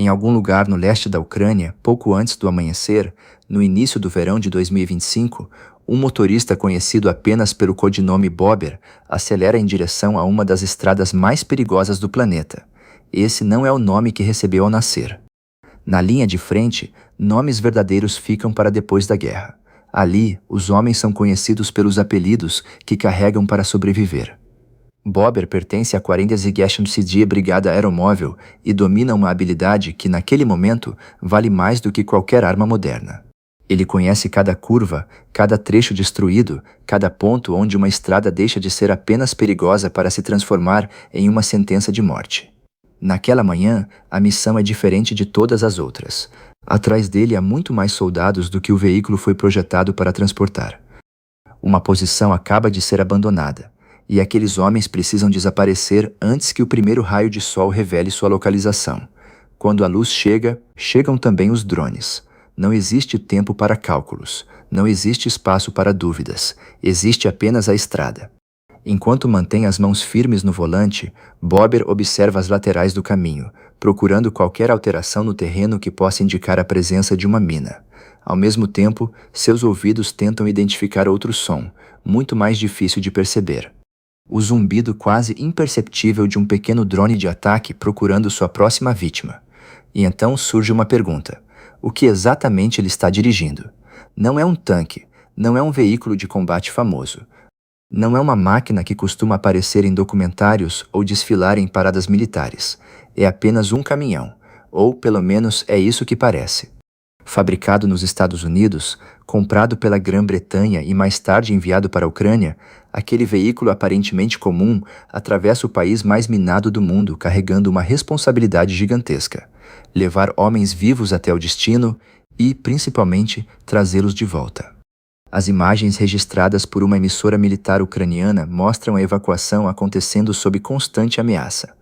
Em algum lugar no leste da Ucrânia, pouco antes do amanhecer, no início do verão de 2025, um motorista conhecido apenas pelo codinome Bobber acelera em direção a uma das estradas mais perigosas do planeta. Esse não é o nome que recebeu ao nascer. Na linha de frente, nomes verdadeiros ficam para depois da guerra. Ali, os homens são conhecidos pelos apelidos que carregam para sobreviver. Bobber pertence à 42ª Brigada Aeromóvel e domina uma habilidade que, naquele momento, vale mais do que qualquer arma moderna. Ele conhece cada curva, cada trecho destruído, cada ponto onde uma estrada deixa de ser apenas perigosa para se transformar em uma sentença de morte. Naquela manhã, a missão é diferente de todas as outras. Atrás dele há muito mais soldados do que o veículo foi projetado para transportar. Uma posição acaba de ser abandonada, e aqueles homens precisam desaparecer antes que o primeiro raio de sol revele sua localização. Quando a luz chega, chegam também os drones. Não existe tempo para cálculos, não existe espaço para dúvidas, existe apenas a estrada. Enquanto mantém as mãos firmes no volante, Bobber observa as laterais do caminho, procurando qualquer alteração no terreno que possa indicar a presença de uma mina. Ao mesmo tempo, seus ouvidos tentam identificar outro som, muito mais difícil de perceber. O zumbido quase imperceptível de um pequeno drone de ataque procurando sua próxima vítima. E então surge uma pergunta. O que exatamente ele está dirigindo? Não é um tanque, não é um veículo de combate famoso. Não é uma máquina que costuma aparecer em documentários ou desfilar em paradas militares. É apenas um caminhão, ou pelo menos é isso que parece. Fabricado nos Estados Unidos, comprado pela Grã-Bretanha e mais tarde enviado para a Ucrânia, aquele veículo aparentemente comum atravessa o país mais minado do mundo carregando uma responsabilidade gigantesca: levar homens vivos até o destino e, principalmente, trazê-los de volta. As imagens registradas por uma emissora militar ucraniana mostram a evacuação acontecendo sob constante ameaça.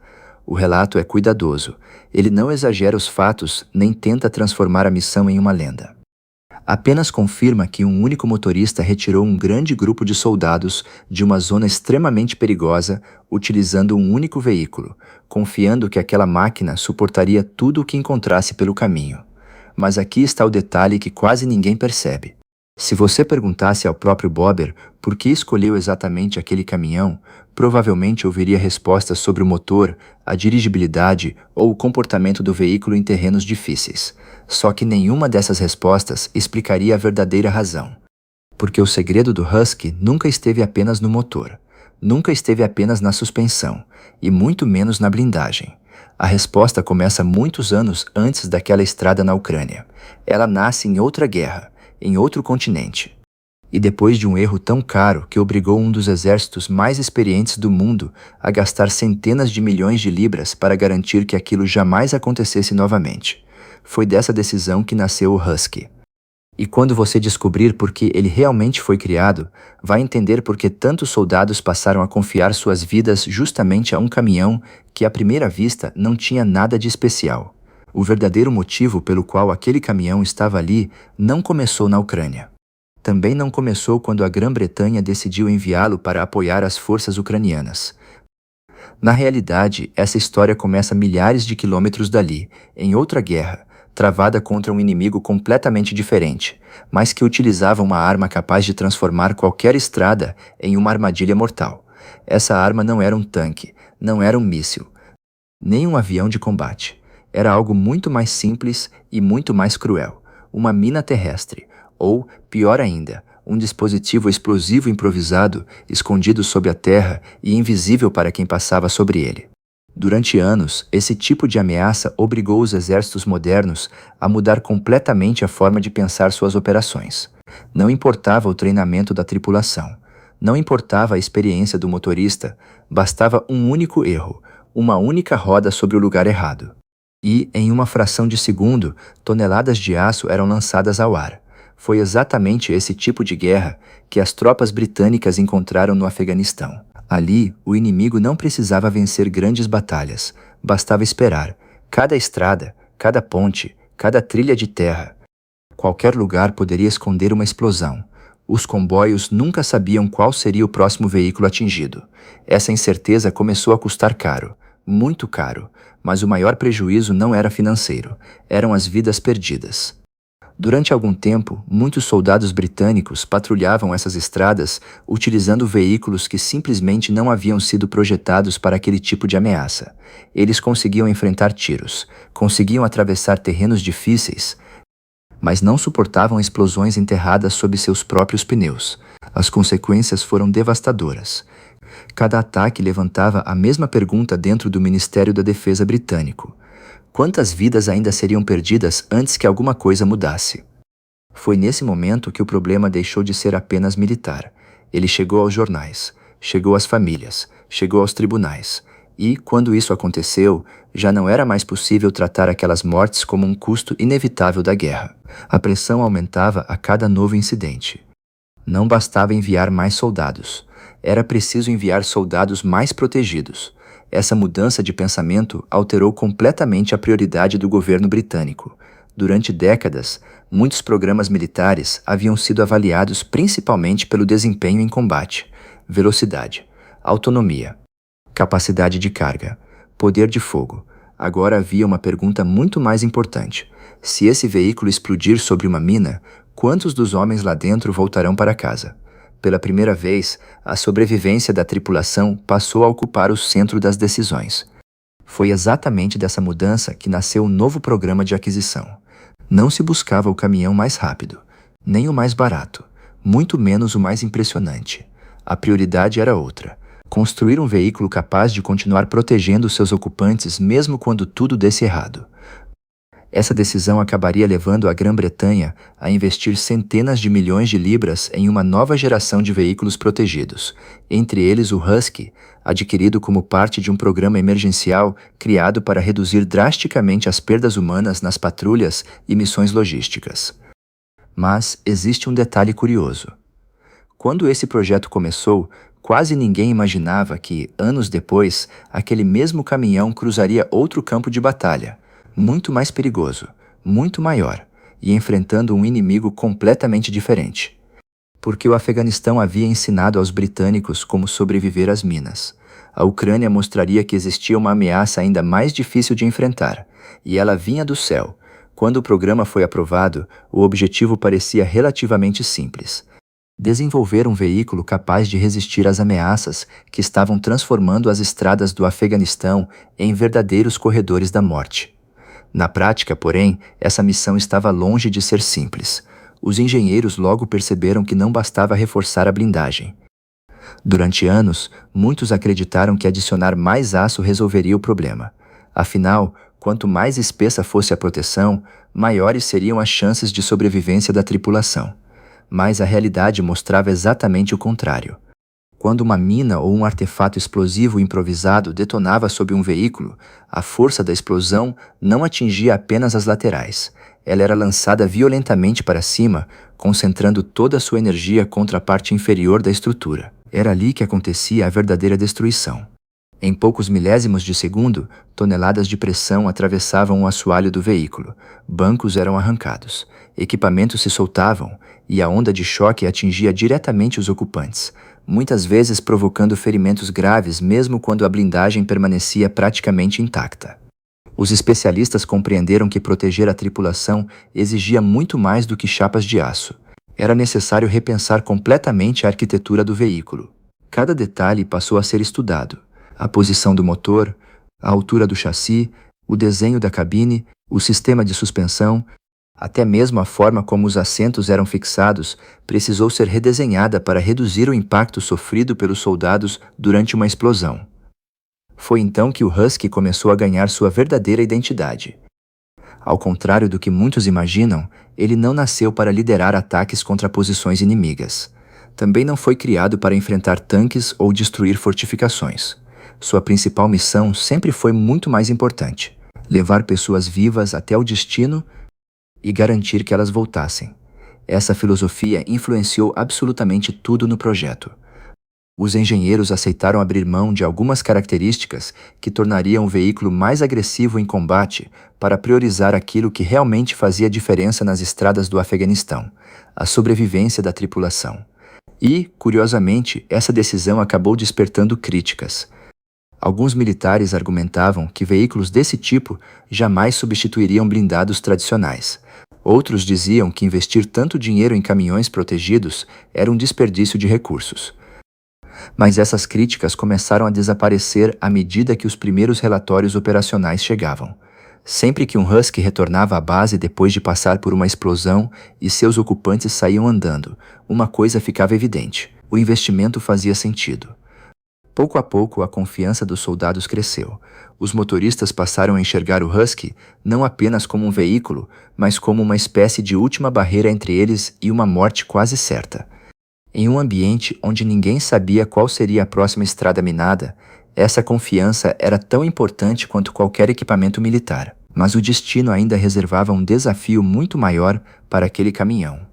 O relato é cuidadoso. Ele não exagera os fatos nem tenta transformar a missão em uma lenda. Apenas confirma que um único motorista retirou um grande grupo de soldados de uma zona extremamente perigosa utilizando um único veículo, confiando que aquela máquina suportaria tudo o que encontrasse pelo caminho. Mas aqui está o detalhe que quase ninguém percebe. Se você perguntasse ao próprio Bobber por que escolheu exatamente aquele caminhão, provavelmente ouviria respostas sobre o motor, a dirigibilidade ou o comportamento do veículo em terrenos difíceis. Só que nenhuma dessas respostas explicaria a verdadeira razão. Porque o segredo do Husky nunca esteve apenas no motor, nunca esteve apenas na suspensão, e muito menos na blindagem. A resposta começa muitos anos antes daquela estrada na Ucrânia. Ela nasce em outra guerra, em outro continente. E depois de um erro tão caro que obrigou um dos exércitos mais experientes do mundo a gastar centenas de milhões de libras para garantir que aquilo jamais acontecesse novamente. Foi dessa decisão que nasceu o Husky. E quando você descobrir por que ele realmente foi criado, vai entender por que tantos soldados passaram a confiar suas vidas justamente a um caminhão que à primeira vista não tinha nada de especial. O verdadeiro motivo pelo qual aquele caminhão estava ali não começou na Ucrânia. Também não começou quando a Grã-Bretanha decidiu enviá-lo para apoiar as forças ucranianas. Na realidade, essa história começa milhares de quilômetros dali, em outra guerra, travada contra um inimigo completamente diferente, mas que utilizava uma arma capaz de transformar qualquer estrada em uma armadilha mortal. Essa arma não era um tanque, não era um míssil, nem um avião de combate. Era algo muito mais simples e muito mais cruel: uma mina terrestre, ou, pior ainda, um dispositivo explosivo improvisado, escondido sob a terra e invisível para quem passava sobre ele. Durante anos, esse tipo de ameaça obrigou os exércitos modernos a mudar completamente a forma de pensar suas operações. Não importava o treinamento da tripulação, não importava a experiência do motorista, bastava um único erro, uma única roda sobre o lugar errado. E, em uma fração de segundo, toneladas de aço eram lançadas ao ar. Foi exatamente esse tipo de guerra que as tropas britânicas encontraram no Afeganistão. Ali, o inimigo não precisava vencer grandes batalhas, bastava esperar. Cada estrada, cada ponte, cada trilha de terra. Qualquer lugar poderia esconder uma explosão. Os comboios nunca sabiam qual seria o próximo veículo atingido. Essa incerteza começou a custar caro, muito caro, mas o maior prejuízo não era financeiro, eram as vidas perdidas. Durante algum tempo, muitos soldados britânicos patrulhavam essas estradas utilizando veículos que simplesmente não haviam sido projetados para aquele tipo de ameaça. Eles conseguiam enfrentar tiros, conseguiam atravessar terrenos difíceis, mas não suportavam explosões enterradas sob seus próprios pneus. As consequências foram devastadoras. Cada ataque levantava a mesma pergunta dentro do Ministério da Defesa britânico: quantas vidas ainda seriam perdidas antes que alguma coisa mudasse? Foi nesse momento que o problema deixou de ser apenas militar. Ele chegou aos jornais, chegou às famílias, chegou aos tribunais. E, quando isso aconteceu, já não era mais possível tratar aquelas mortes como um custo inevitável da guerra. A pressão aumentava a cada novo incidente. Não bastava enviar mais soldados. Era preciso enviar soldados mais protegidos. Essa mudança de pensamento alterou completamente a prioridade do governo britânico. Durante décadas, muitos programas militares haviam sido avaliados principalmente pelo desempenho em combate, velocidade, autonomia, capacidade de carga, poder de fogo. Agora havia uma pergunta muito mais importante: se esse veículo explodir sobre uma mina, quantos dos homens lá dentro voltarão para casa? Pela primeira vez, a sobrevivência da tripulação passou a ocupar o centro das decisões. Foi exatamente dessa mudança que nasceu o novo programa de aquisição. Não se buscava o caminhão mais rápido, nem o mais barato, muito menos o mais impressionante. A prioridade era outra: construir um veículo capaz de continuar protegendo seus ocupantes mesmo quando tudo desse errado. Essa decisão acabaria levando a Grã-Bretanha a investir centenas de milhões de libras em uma nova geração de veículos protegidos, entre eles o Husky, adquirido como parte de um programa emergencial criado para reduzir drasticamente as perdas humanas nas patrulhas e missões logísticas. Mas existe um detalhe curioso. Quando esse projeto começou, quase ninguém imaginava que, anos depois, aquele mesmo caminhão cruzaria outro campo de batalha, muito mais perigoso, muito maior, e enfrentando um inimigo completamente diferente. Porque o Afeganistão havia ensinado aos britânicos como sobreviver às minas. A Ucrânia mostraria que existia uma ameaça ainda mais difícil de enfrentar, e ela vinha do céu. Quando o programa foi aprovado, o objetivo parecia relativamente simples: desenvolver um veículo capaz de resistir às ameaças que estavam transformando as estradas do Afeganistão em verdadeiros corredores da morte. Na prática, porém, essa missão estava longe de ser simples. Os engenheiros logo perceberam que não bastava reforçar a blindagem. Durante anos, muitos acreditaram que adicionar mais aço resolveria o problema. Afinal, quanto mais espessa fosse a proteção, maiores seriam as chances de sobrevivência da tripulação. Mas a realidade mostrava exatamente o contrário. Quando uma mina ou um artefato explosivo improvisado detonava sob um veículo, a força da explosão não atingia apenas as laterais. Ela era lançada violentamente para cima, concentrando toda a sua energia contra a parte inferior da estrutura. Era ali que acontecia a verdadeira destruição. Em poucos milésimos de segundo, toneladas de pressão atravessavam o assoalho do veículo, bancos eram arrancados, equipamentos se soltavam e a onda de choque atingia diretamente os ocupantes, muitas vezes provocando ferimentos graves mesmo quando a blindagem permanecia praticamente intacta. Os especialistas compreenderam que proteger a tripulação exigia muito mais do que chapas de aço. Era necessário repensar completamente a arquitetura do veículo. Cada detalhe passou a ser estudado: a posição do motor, a altura do chassi, o desenho da cabine, o sistema de suspensão, até mesmo a forma como os assentos eram fixados precisou ser redesenhada para reduzir o impacto sofrido pelos soldados durante uma explosão. Foi então que o Husky começou a ganhar sua verdadeira identidade. Ao contrário do que muitos imaginam, ele não nasceu para liderar ataques contra posições inimigas. Também não foi criado para enfrentar tanques ou destruir fortificações. Sua principal missão sempre foi muito mais importante: levar pessoas vivas até o destino e garantir que elas voltassem. Essa filosofia influenciou absolutamente tudo no projeto. Os engenheiros aceitaram abrir mão de algumas características que tornariam o veículo mais agressivo em combate para priorizar aquilo que realmente fazia diferença nas estradas do Afeganistão: a sobrevivência da tripulação. E, curiosamente, essa decisão acabou despertando críticas. Alguns militares argumentavam que veículos desse tipo jamais substituiriam blindados tradicionais. Outros diziam que investir tanto dinheiro em caminhões protegidos era um desperdício de recursos. Mas essas críticas começaram a desaparecer à medida que os primeiros relatórios operacionais chegavam. Sempre que um Husky retornava à base depois de passar por uma explosão e seus ocupantes saíam andando, uma coisa ficava evidente: o investimento fazia sentido. Pouco a pouco, a confiança dos soldados cresceu. Os motoristas passaram a enxergar o Husky não apenas como um veículo, mas como uma espécie de última barreira entre eles e uma morte quase certa. Em um ambiente onde ninguém sabia qual seria a próxima estrada minada, essa confiança era tão importante quanto qualquer equipamento militar. Mas o destino ainda reservava um desafio muito maior para aquele caminhão.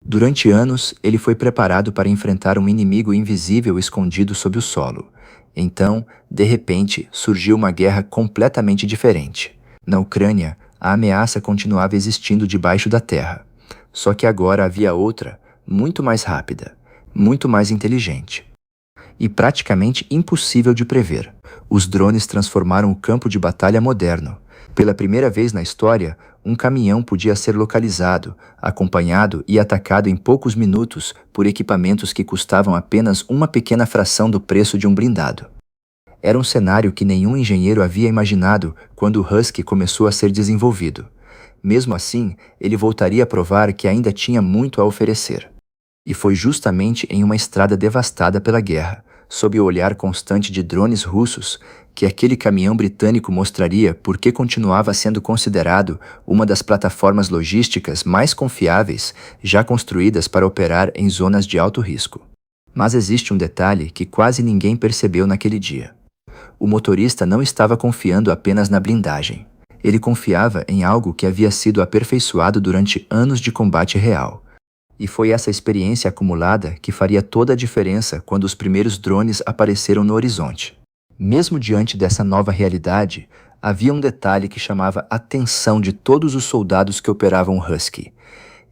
Durante anos, ele foi preparado para enfrentar um inimigo invisível escondido sob o solo. Então, de repente, surgiu uma guerra completamente diferente. Na Ucrânia, a ameaça continuava existindo debaixo da terra. Só que agora havia outra, muito mais rápida, muito mais inteligente. E praticamente impossível de prever. Os drones transformaram o campo de batalha moderno. Pela primeira vez na história, um caminhão podia ser localizado, acompanhado e atacado em poucos minutos por equipamentos que custavam apenas uma pequena fração do preço de um blindado. Era um cenário que nenhum engenheiro havia imaginado quando o Husky começou a ser desenvolvido. Mesmo assim, ele voltaria a provar que ainda tinha muito a oferecer. E foi justamente em uma estrada devastada pela guerra, sob o olhar constante de drones russos, que aquele caminhão britânico mostraria por que continuava sendo considerado uma das plataformas logísticas mais confiáveis já construídas para operar em zonas de alto risco. Mas existe um detalhe que quase ninguém percebeu naquele dia. O motorista não estava confiando apenas na blindagem. Ele confiava em algo que havia sido aperfeiçoado durante anos de combate real. E foi essa experiência acumulada que faria toda a diferença quando os primeiros drones apareceram no horizonte. Mesmo diante dessa nova realidade, havia um detalhe que chamava a atenção de todos os soldados que operavam o Husky.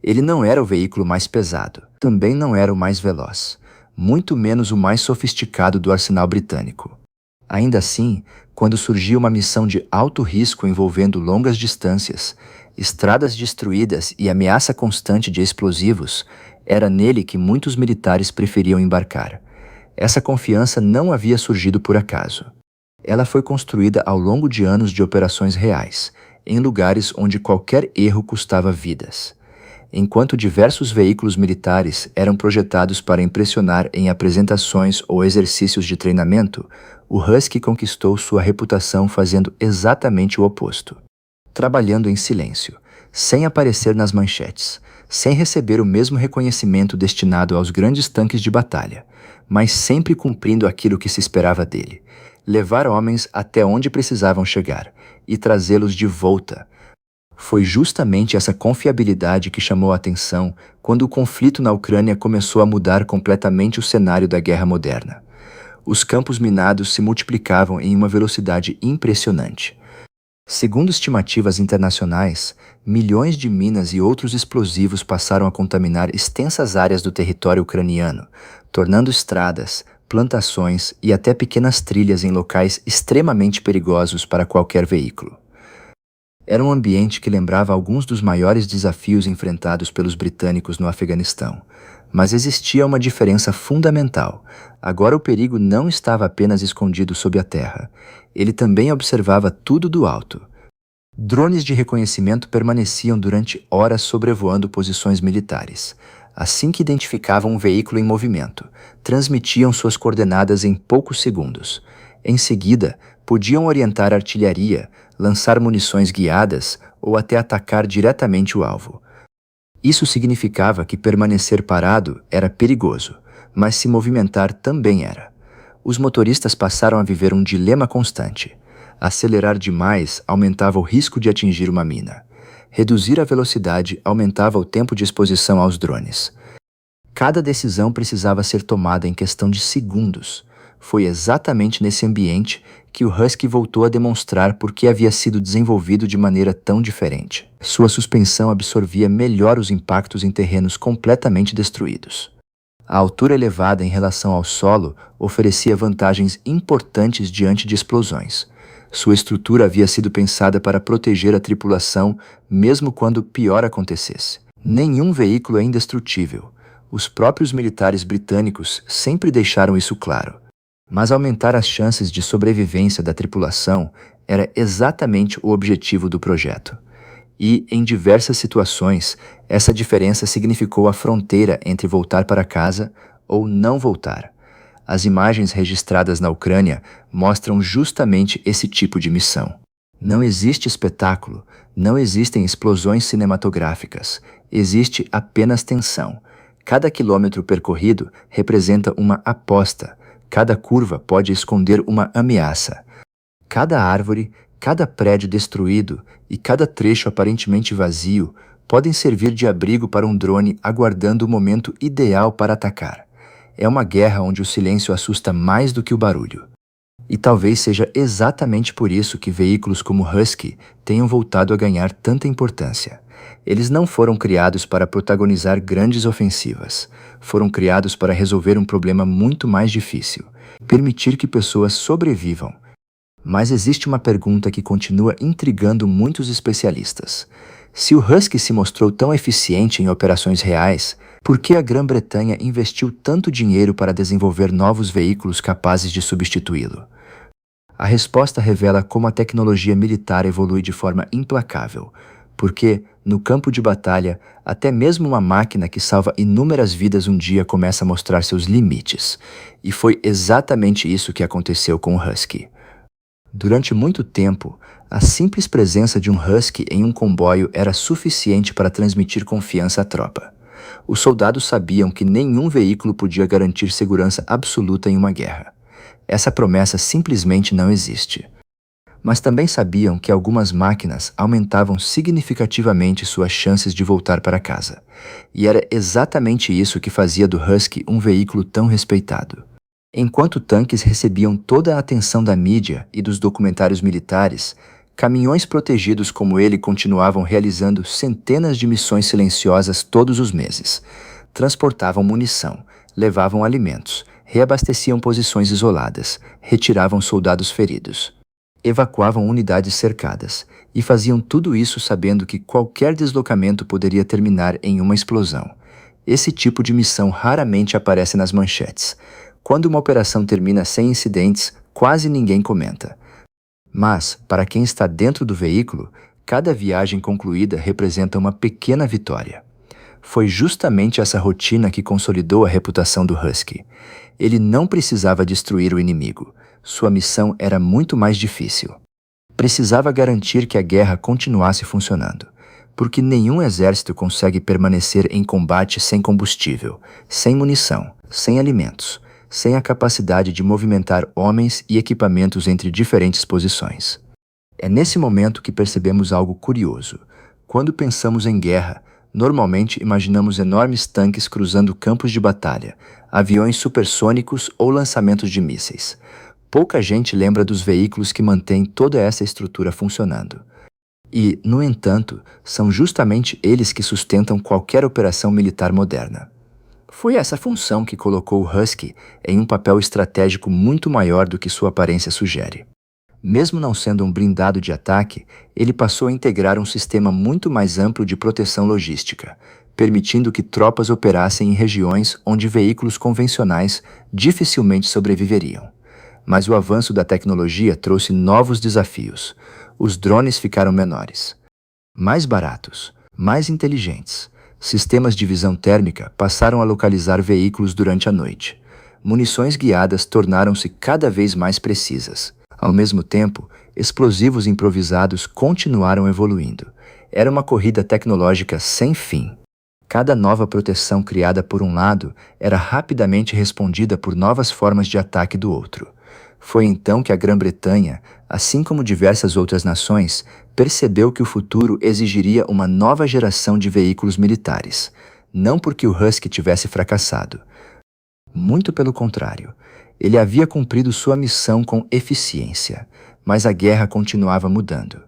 Ele não era o veículo mais pesado, também não era o mais veloz, muito menos o mais sofisticado do arsenal britânico. Ainda assim, quando surgia uma missão de alto risco envolvendo longas distâncias, estradas destruídas e ameaça constante de explosivos, era nele que muitos militares preferiam embarcar. Essa confiança não havia surgido por acaso. Ela foi construída ao longo de anos de operações reais, em lugares onde qualquer erro custava vidas. Enquanto diversos veículos militares eram projetados para impressionar em apresentações ou exercícios de treinamento, o Husky conquistou sua reputação fazendo exatamente o oposto. Trabalhando em silêncio, sem aparecer nas manchetes, sem receber o mesmo reconhecimento destinado aos grandes tanques de batalha, mas sempre cumprindo aquilo que se esperava dele: levar homens até onde precisavam chegar e trazê-los de volta. Foi justamente essa confiabilidade que chamou a atenção quando o conflito na Ucrânia começou a mudar completamente o cenário da guerra moderna. Os campos minados se multiplicavam em uma velocidade impressionante. Segundo estimativas internacionais, milhões de minas e outros explosivos passaram a contaminar extensas áreas do território ucraniano, tornando estradas, plantações e até pequenas trilhas em locais extremamente perigosos para qualquer veículo. Era um ambiente que lembrava alguns dos maiores desafios enfrentados pelos britânicos no Afeganistão. Mas existia uma diferença fundamental. Agora o perigo não estava apenas escondido sob a terra. Ele também observava tudo do alto. Drones de reconhecimento permaneciam durante horas sobrevoando posições militares. Assim que identificavam um veículo em movimento, transmitiam suas coordenadas em poucos segundos. Em seguida, podiam orientar a artilharia, lançar munições guiadas ou até atacar diretamente o alvo. Isso significava que permanecer parado era perigoso, mas se movimentar também era. Os motoristas passaram a viver um dilema constante. Acelerar demais aumentava o risco de atingir uma mina. Reduzir a velocidade aumentava o tempo de exposição aos drones. Cada decisão precisava ser tomada em questão de segundos. Foi exatamente nesse ambiente que o Husky voltou a demonstrar por que havia sido desenvolvido de maneira tão diferente. Sua suspensão absorvia melhor os impactos em terrenos completamente destruídos. A altura elevada em relação ao solo oferecia vantagens importantes diante de explosões. Sua estrutura havia sido pensada para proteger a tripulação, mesmo quando o pior acontecesse. Nenhum veículo é indestrutível. Os próprios militares britânicos sempre deixaram isso claro. Mas aumentar as chances de sobrevivência da tripulação era exatamente o objetivo do projeto. E, em diversas situações, essa diferença significou a fronteira entre voltar para casa ou não voltar. As imagens registradas na Ucrânia mostram justamente esse tipo de missão. Não existe espetáculo, não existem explosões cinematográficas, existe apenas tensão. Cada quilômetro percorrido representa uma aposta, cada curva pode esconder uma ameaça. Cada árvore, cada prédio destruído e cada trecho aparentemente vazio podem servir de abrigo para um drone aguardando o momento ideal para atacar. É uma guerra onde o silêncio assusta mais do que o barulho. E talvez seja exatamente por isso que veículos como Husky tenham voltado a ganhar tanta importância. Eles não foram criados para protagonizar grandes ofensivas. Foram criados para resolver um problema muito mais difícil: permitir que pessoas sobrevivam. Mas existe uma pergunta que continua intrigando muitos especialistas. Se o Husky se mostrou tão eficiente em operações reais, por que a Grã-Bretanha investiu tanto dinheiro para desenvolver novos veículos capazes de substituí-lo? A resposta revela como a tecnologia militar evolui de forma implacável, porque, no campo de batalha, até mesmo uma máquina que salva inúmeras vidas um dia começa a mostrar seus limites. E foi exatamente isso que aconteceu com o Husky. Durante muito tempo, a simples presença de um Husky em um comboio era suficiente para transmitir confiança à tropa. Os soldados sabiam que nenhum veículo podia garantir segurança absoluta em uma guerra. Essa promessa simplesmente não existe. Mas também sabiam que algumas máquinas aumentavam significativamente suas chances de voltar para casa. E era exatamente isso que fazia do Husky um veículo tão respeitado. Enquanto tanques recebiam toda a atenção da mídia e dos documentários militares, caminhões protegidos como ele continuavam realizando centenas de missões silenciosas todos os meses. Transportavam munição, levavam alimentos, reabasteciam posições isoladas, retiravam soldados feridos, evacuavam unidades cercadas, e faziam tudo isso sabendo que qualquer deslocamento poderia terminar em uma explosão. Esse tipo de missão raramente aparece nas manchetes. Quando uma operação termina sem incidentes, quase ninguém comenta. Mas, para quem está dentro do veículo, cada viagem concluída representa uma pequena vitória. Foi justamente essa rotina que consolidou a reputação do Husky. Ele não precisava destruir o inimigo. Sua missão era muito mais difícil. Precisava garantir que a guerra continuasse funcionando, porque nenhum exército consegue permanecer em combate sem combustível, sem munição, sem alimentos, sem a capacidade de movimentar homens e equipamentos entre diferentes posições. É nesse momento que percebemos algo curioso. Quando pensamos em guerra, normalmente imaginamos enormes tanques cruzando campos de batalha, aviões supersônicos ou lançamentos de mísseis. Pouca gente lembra dos veículos que mantêm toda essa estrutura funcionando. E, no entanto, são justamente eles que sustentam qualquer operação militar moderna. Foi essa função que colocou o Husky em um papel estratégico muito maior do que sua aparência sugere. Mesmo não sendo um blindado de ataque, ele passou a integrar um sistema muito mais amplo de proteção logística, permitindo que tropas operassem em regiões onde veículos convencionais dificilmente sobreviveriam. Mas o avanço da tecnologia trouxe novos desafios. Os drones ficaram menores, mais baratos, mais inteligentes. Sistemas de visão térmica passaram a localizar veículos durante a noite. Munições guiadas tornaram-se cada vez mais precisas. Ao mesmo tempo, explosivos improvisados continuaram evoluindo. Era uma corrida tecnológica sem fim. Cada nova proteção criada por um lado era rapidamente respondida por novas formas de ataque do outro. Foi então que a Grã-Bretanha, assim como diversas outras nações, percebeu que o futuro exigiria uma nova geração de veículos militares, não porque o Husky tivesse fracassado. Muito pelo contrário, ele havia cumprido sua missão com eficiência, mas a guerra continuava mudando.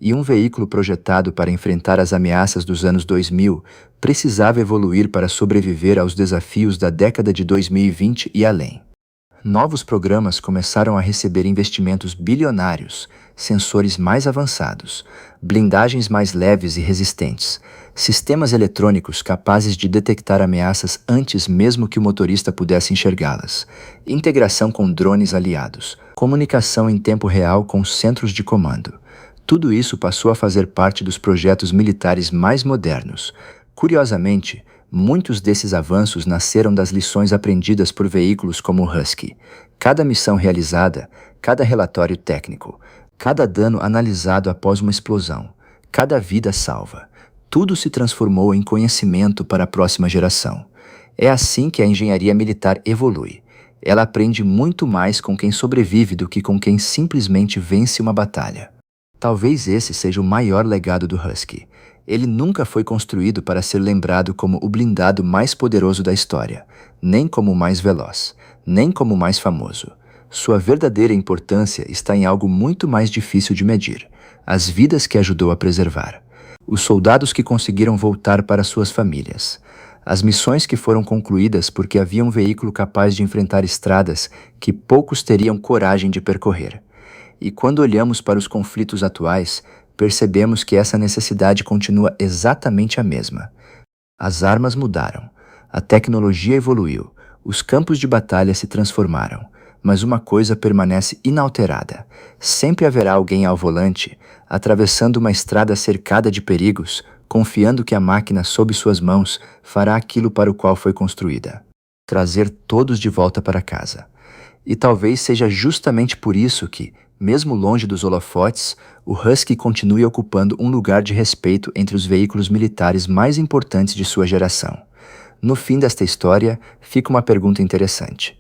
e um veículo projetado para enfrentar as ameaças dos anos 2000 precisava evoluir para sobreviver aos desafios da década de 2020 e além. Novos programas começaram a receber investimentos bilionários, sensores mais avançados, blindagens mais leves e resistentes, sistemas eletrônicos capazes de detectar ameaças antes mesmo que o motorista pudesse enxergá-las, integração com drones aliados, comunicação em tempo real com centros de comando. Tudo isso passou a fazer parte dos projetos militares mais modernos. Curiosamente, muitos desses avanços nasceram das lições aprendidas por veículos como o Husky. Cada missão realizada, cada relatório técnico, cada dano analisado após uma explosão, cada vida salva, tudo se transformou em conhecimento para a próxima geração. É assim que a engenharia militar evolui. Ela aprende muito mais com quem sobrevive do que com quem simplesmente vence uma batalha. Talvez esse seja o maior legado do Husky. Ele nunca foi construído para ser lembrado como o blindado mais poderoso da história, nem como o mais veloz, nem como o mais famoso. Sua verdadeira importância está em algo muito mais difícil de medir: as vidas que ajudou a preservar. Os soldados que conseguiram voltar para suas famílias. As missões que foram concluídas porque havia um veículo capaz de enfrentar estradas que poucos teriam coragem de percorrer. E quando olhamos para os conflitos atuais, percebemos que essa necessidade continua exatamente a mesma. As armas mudaram, a tecnologia evoluiu, os campos de batalha se transformaram, mas uma coisa permanece inalterada: sempre haverá alguém ao volante, atravessando uma estrada cercada de perigos, confiando que a máquina sob suas mãos fará aquilo para o qual foi construída: trazer todos de volta para casa. E talvez seja justamente por isso que, mesmo longe dos holofotes, o Husky continue ocupando um lugar de respeito entre os veículos militares mais importantes de sua geração. No fim desta história, fica uma pergunta interessante: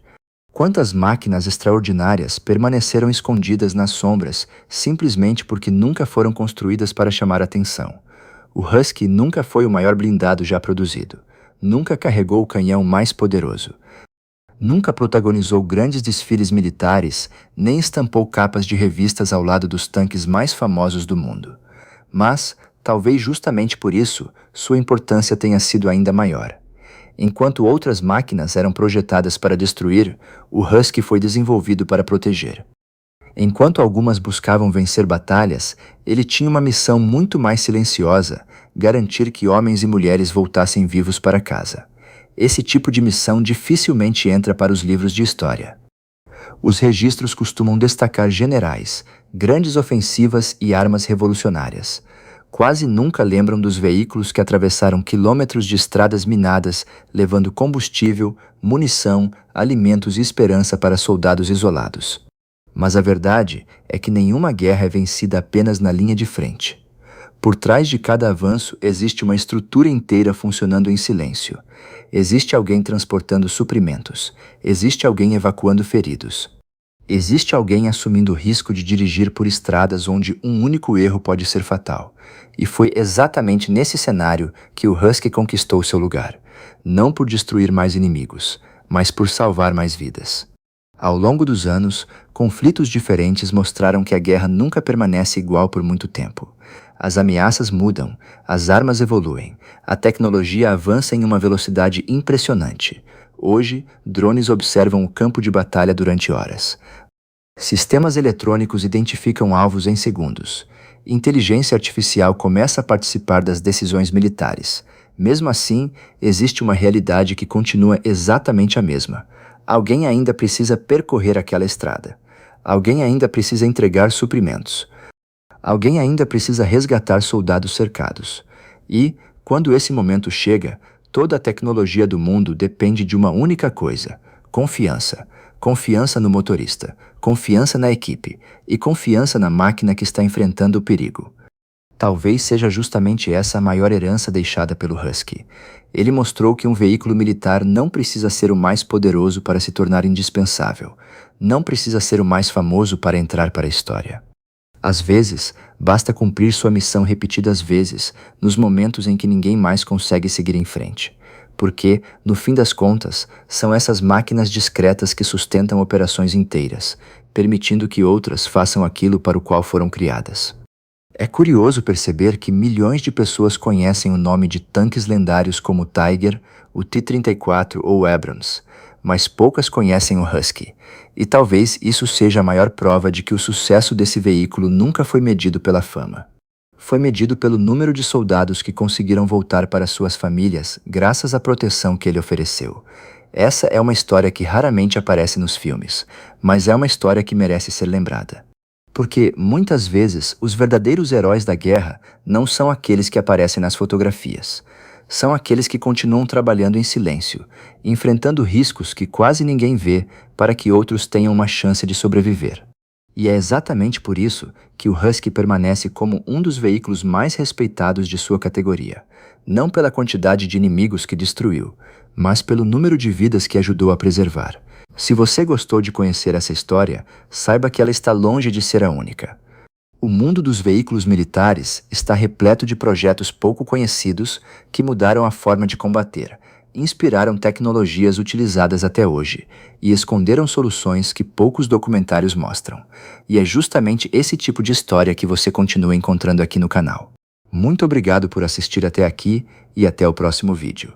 quantas máquinas extraordinárias permaneceram escondidas nas sombras simplesmente porque nunca foram construídas para chamar atenção? O Husky nunca foi o maior blindado já produzido, nunca carregou o canhão mais poderoso, nunca protagonizou grandes desfiles militares, nem estampou capas de revistas ao lado dos tanques mais famosos do mundo. Mas, talvez justamente por isso, sua importância tenha sido ainda maior. Enquanto outras máquinas eram projetadas para destruir, o Husky foi desenvolvido para proteger. Enquanto algumas buscavam vencer batalhas, ele tinha uma missão muito mais silenciosa: garantir que homens e mulheres voltassem vivos para casa. Esse tipo de missão dificilmente entra para os livros de história. Os registros costumam destacar generais, grandes ofensivas e armas revolucionárias. Quase nunca lembram dos veículos que atravessaram quilômetros de estradas minadas, levando combustível, munição, alimentos e esperança para soldados isolados. Mas a verdade é que nenhuma guerra é vencida apenas na linha de frente. Por trás de cada avanço existe uma estrutura inteira funcionando em silêncio. Existe alguém transportando suprimentos. Existe alguém evacuando feridos. Existe alguém assumindo o risco de dirigir por estradas onde um único erro pode ser fatal. E foi exatamente nesse cenário que o Husky conquistou seu lugar. Não por destruir mais inimigos, mas por salvar mais vidas. Ao longo dos anos, conflitos diferentes mostraram que a guerra nunca permanece igual por muito tempo. As ameaças mudam, as armas evoluem, a tecnologia avança em uma velocidade impressionante. Hoje, drones observam o campo de batalha durante horas. Sistemas eletrônicos identificam alvos em segundos. Inteligência artificial começa a participar das decisões militares. Mesmo assim, existe uma realidade que continua exatamente a mesma. Alguém ainda precisa percorrer aquela estrada. Alguém ainda precisa entregar suprimentos. Alguém ainda precisa resgatar soldados cercados. E, quando esse momento chega, toda a tecnologia do mundo depende de uma única coisa: confiança. Confiança no motorista, confiança na equipe e confiança na máquina que está enfrentando o perigo. Talvez seja justamente essa a maior herança deixada pelo Husky. Ele mostrou que um veículo militar não precisa ser o mais poderoso para se tornar indispensável. Não precisa ser o mais famoso para entrar para a história. Às vezes, basta cumprir sua missão repetidas vezes, nos momentos em que ninguém mais consegue seguir em frente. Porque, no fim das contas, são essas máquinas discretas que sustentam operações inteiras, permitindo que outras façam aquilo para o qual foram criadas. É curioso perceber que milhões de pessoas conhecem o nome de tanques lendários como o Tiger, o T-34 ou o Abrams, mas poucas conhecem o Husky. E talvez isso seja a maior prova de que o sucesso desse veículo nunca foi medido pela fama. Foi medido pelo número de soldados que conseguiram voltar para suas famílias graças à proteção que ele ofereceu. Essa é uma história que raramente aparece nos filmes, mas é uma história que merece ser lembrada. Porque, muitas vezes, os verdadeiros heróis da guerra não são aqueles que aparecem nas fotografias. São aqueles que continuam trabalhando em silêncio, enfrentando riscos que quase ninguém vê para que outros tenham uma chance de sobreviver. E é exatamente por isso que o Husky permanece como um dos veículos mais respeitados de sua categoria. Não pela quantidade de inimigos que destruiu, mas pelo número de vidas que ajudou a preservar. Se você gostou de conhecer essa história, saiba que ela está longe de ser a única. O mundo dos veículos militares está repleto de projetos pouco conhecidos que mudaram a forma de combater, inspiraram tecnologias utilizadas até hoje e esconderam soluções que poucos documentários mostram. E é justamente esse tipo de história que você continua encontrando aqui no canal. Muito obrigado por assistir até aqui e até o próximo vídeo.